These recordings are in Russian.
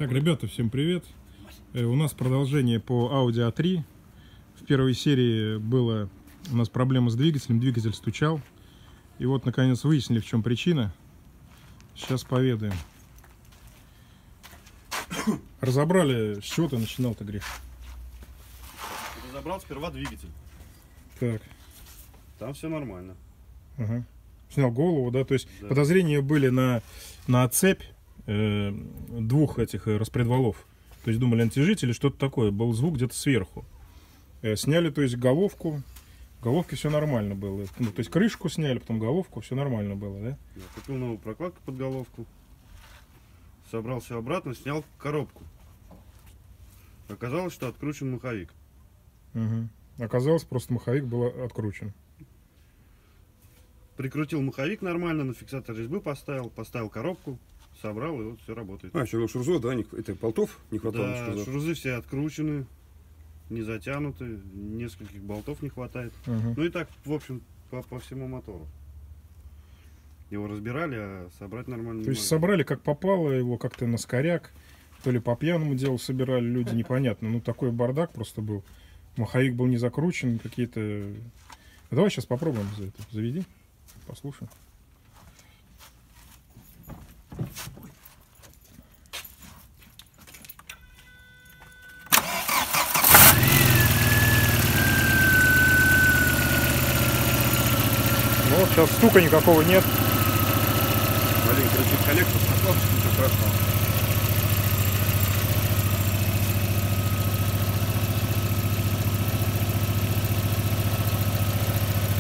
Так, ребята, всем привет. У нас продолжение по Audi A3. В первой серии была у нас проблема с двигателем, двигатель стучал. И вот, наконец, выяснили, в чем причина. Сейчас поведаем. Разобрали, с чего ты начинал-то, Гриш? Разобрал сперва двигатель. Так. Там все нормально. Ага. Снял голову, да? То есть да. Подозрения были на цепь двух этих распредвалов. То есть думали антижитель или что-то такое. Был звук где-то сверху. Сняли, то есть, головку. В головке все нормально было. Ну, то есть крышку сняли, потом головку, все нормально было, да? Я купил новую прокладку под головку. Собрал все обратно, снял коробку. Оказалось, что откручен маховик. Угу. Оказалось, просто маховик был откручен. Прикрутил маховик нормально, на фиксатор резьбы поставил коробку, собрал, и вот все работает. А, еще шурзов, да? Это болтов не хватало? Да, шурзы все откручены, не затянуты, нескольких болтов не хватает. Угу. Ну и так, в общем, по всему мотору. Его разбирали, а собрать нормально. То есть собрали как попало, его как-то на скоряк, то ли по пьяному делу собирали люди, непонятно. Ну такой бардак просто был. Маховик был не закручен, какие-то... Давай сейчас попробуем за это. Заведи, послушай. Ну, сейчас стука никакого нет. Маленький крутит коллектор, накладочка, ничего страшного.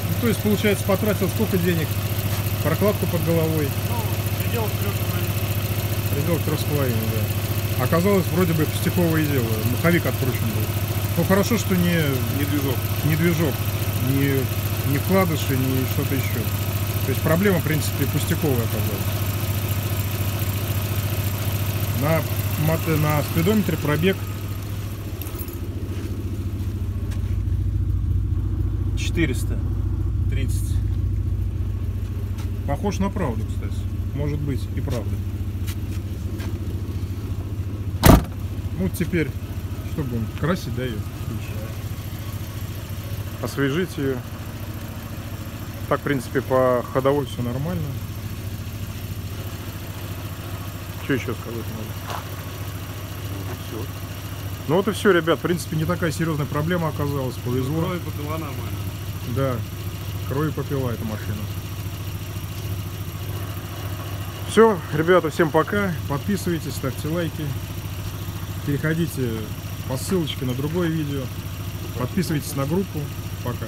Ну, то есть, получается, потратил сколько денег? Прокладку под головой. Ну, предел 3,5. Предел 3,5, да. Оказалось, вроде бы пустяковое дело. Маховик откручен был. Ну, хорошо, что не движок, не вкладыши, не что-то еще. То есть проблема, в принципе, пустяковая оказалась. На спидометре пробег 430. Похож на правду, кстати. Может быть и правда. Ну, теперь, что будем? Красить, да, ее? Освежить ее. Так, в принципе, по ходовой все нормально. Что еще сказать надо? Все. Ну вот и все, ребят. В принципе, не такая серьезная проблема оказалась. Повезло. Крови попила нормально. Да, крови попила эта машина. Все, ребята, всем пока. Подписывайтесь, ставьте лайки. Переходите по ссылочке на другое видео. Подписывайтесь на группу. Пока.